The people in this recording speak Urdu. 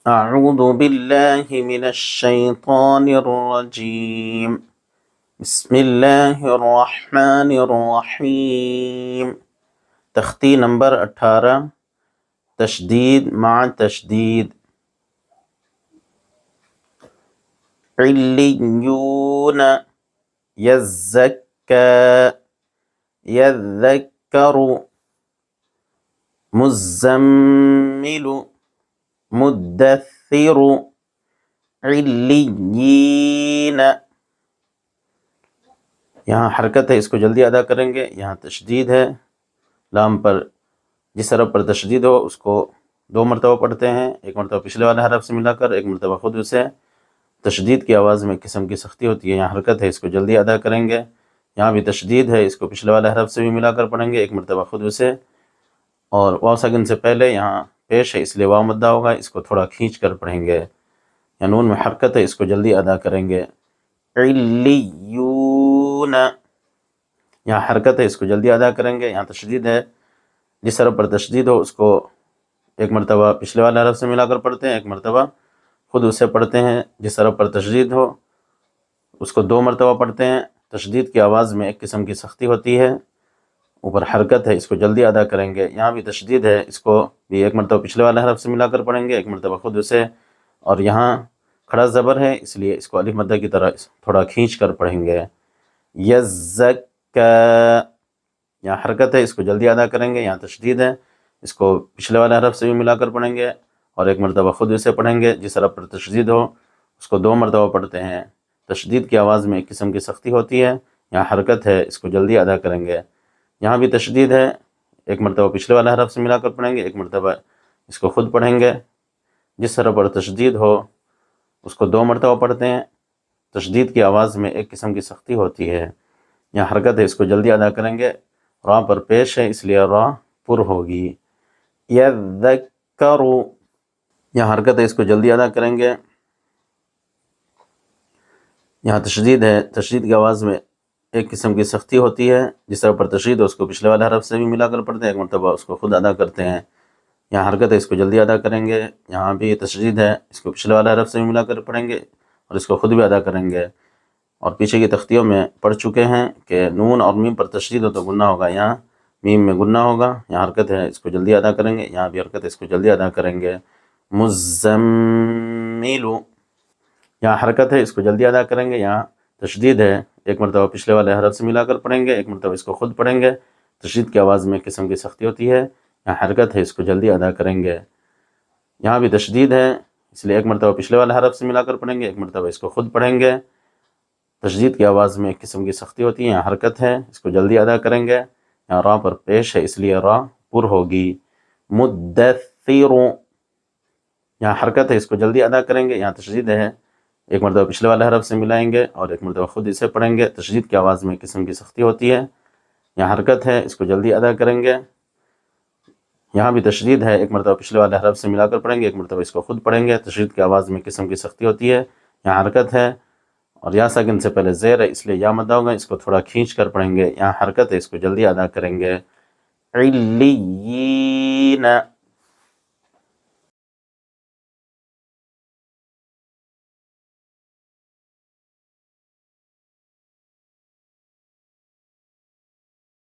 اعوذ باللہ من الشیطان الرجیم بسم اللہ الرحمن الرحیم۔ تختی نمبر 18، تشدید مع تشدید۔ علیون یزکا یذکر، مزمل مدثر، علیین۔ یہاں حرکت ہے، اس کو جلدی ادا کریں گے۔ یہاں تشدید ہے، لام پر جس حرف پر تشدید ہو اس کو 2 مرتبہ پڑھتے ہیں، ایک مرتبہ پچھلے والے حرف سے ملا کر، ایک مرتبہ خود اسے۔ تشدید کی آواز میں ایک قسم کی سختی ہوتی ہے، یہاں حرکت ہے، اس کو جلدی ادا کریں گے۔ یہاں بھی تشدید ہے، اس کو پچھلے والے حرف سے بھی ملا کر پڑھیں گے، ایک مرتبہ خود اسے۔ اور واو ساکن سے پہلے یہاں پیش ہے اس لیے واو مدہ ہوگا، اس کو تھوڑا کھینچ کر پڑھیں گے۔ یا نون میں حرکت ہے، اس کو جلدی ادا کریں گے۔ علیون، یہاں حرکت ہے، اس کو جلدی ادا کریں گے۔ یہاں تشدید ہے، جس حرف پر تشدید ہو اس کو ایک مرتبہ پچھلے والے حرف سے ملا کر پڑھتے ہیں، ایک مرتبہ خود اسے پڑھتے ہیں۔ جس حرف پر تشدید ہو اس کو 2 مرتبہ پڑھتے ہیں۔ تشدید کی آواز میں ایک قسم کی سختی ہوتی ہے، اوپر حرکت ہے، اس کو جلدی ادا کریں گے۔ یہاں بھی تشدید ہے، اس کو بھی ایک مرتبہ پچھلے والے حرف سے ملا کر پڑھیں گے، ایک مرتبہ خود اسے۔ اور یہاں کھڑا زبر ہے، اس لیے اس کو الف مدہ کی طرح تھوڑا کھینچ کر پڑھیں گے۔ یزکا، یہاں حرکت ہے، اس کو جلدی ادا کریں گے۔ یہاں تشدید ہے، اس کو پچھلے والے حرف سے بھی ملا کر پڑھیں گے اور ایک مرتبہ خود اسے پڑھیں گے۔ جس حرف پر تشدید ہو اس کو 2 مرتبہ پڑھتے ہیں۔ تشدید کی آواز میں ایک قسم کی سختی ہوتی ہے، یہاں حرکت ہے، اس کو جلدی ادا کریں گے۔ یہاں بھی تشدید ہے، ایک مرتبہ پچھلے والے حرف سے ملا کر پڑھیں گے، ایک مرتبہ اس کو خود پڑھیں گے۔ جس حرف پر تشدید ہو اس کو 2 مرتبہ پڑھتے ہیں۔ تشدید کی آواز میں ایک قسم کی سختی ہوتی ہے، یہاں حرکت ہے، اس کو جلدی ادا کریں گے۔ را پر پیش ہے اس لیے را پر ہوگی۔ یذکر، یہاں حرکت ہے، اس کو جلدی ادا کریں گے۔ یہاں تشدید ہے، تشدید کی آواز میں ایک قسم کی سختی ہوتی ہے، جس طرح پر تشدید ہو اس کو پچھلے والے حرف سے بھی ملا کر پڑھتے ہیں، ایک مرتبہ اس کو خود ادا کرتے ہیں۔ یہاں حرکت ہے، اس کو جلدی ادا کریں گے۔ یہاں بھی تشدید ہے، اس کو پچھلے والے حرف سے بھی ملا کر پڑھیں گے اور اس کو خود بھی ادا کریں گے۔ اور پیچھے کی تختیوں میں پڑھ چکے ہیں کہ نون اور میم پر تشدید ہو تو گنہ ہوگا، یہاں میم میں گنہ ہوگا۔ یہاں حرکت ہے، اس کو جلدی ادا کریں گے۔ یہاں بھی حرکت ہے، اس کو جلدی ادا کریں گے۔ مزمل، یہاں حرکت ہے، اس کو جلدی ادا کریں گے۔ یہاں تشدید ہے، ایک مرتبہ پچھلے والے حرف سے ملا کر پڑھیں گے، ایک مرتبہ اس کو خود پڑھیں گے۔ تشدید کی آواز میں ایک قسم کی سختی ہوتی ہے، یہاں حرکت ہے، اس کو جلدی ادا کریں گے۔ یہاں بھی تشدید ہے، اس لیے ایک مرتبہ پچھلے والے حرف سے ملا کر پڑھیں گے، ایک مرتبہ اس کو خود پڑھیں گے۔ تشدید کی آواز میں ایک قسم کی سختی ہوتی ہے، یہاں حرکت ہے، اس کو جلدی ادا کریں گے۔ یہاں را پر پیش ہے اس لیے را پر ہوگی۔ مدثر، یہاں حرکت ہے، اس کو جلدی ادا کریں گے۔ یہاں تشدید ہے، ایک مرتبہ پچھلے والے حرف سے ملائیں گے اور ایک مرتبہ خود اسے پڑھیں گے۔ تشدید کی آواز میں ایک قسم کی سختی ہوتی ہے، یہاں حرکت ہے، اس کو جلدی ادا کریں گے۔ یہاں بھی تشدید ہے، ایک مرتبہ پچھلے والے حرف سے ملا کر پڑھیں گے، ایک مرتبہ اس کو خود پڑھیں گے۔ تشدید کی آواز میں ایک قسم کی سختی ہوتی ہے، یہاں حرکت ہے، اور یا ساکن سے پہلے زیر ہے اس لیے یا مدہ ہوگا، اس کو تھوڑا کھینچ کر پڑھیں گے۔ یہاں حرکت ہے، اس کو جلدی ادا کریں گے۔ علیین،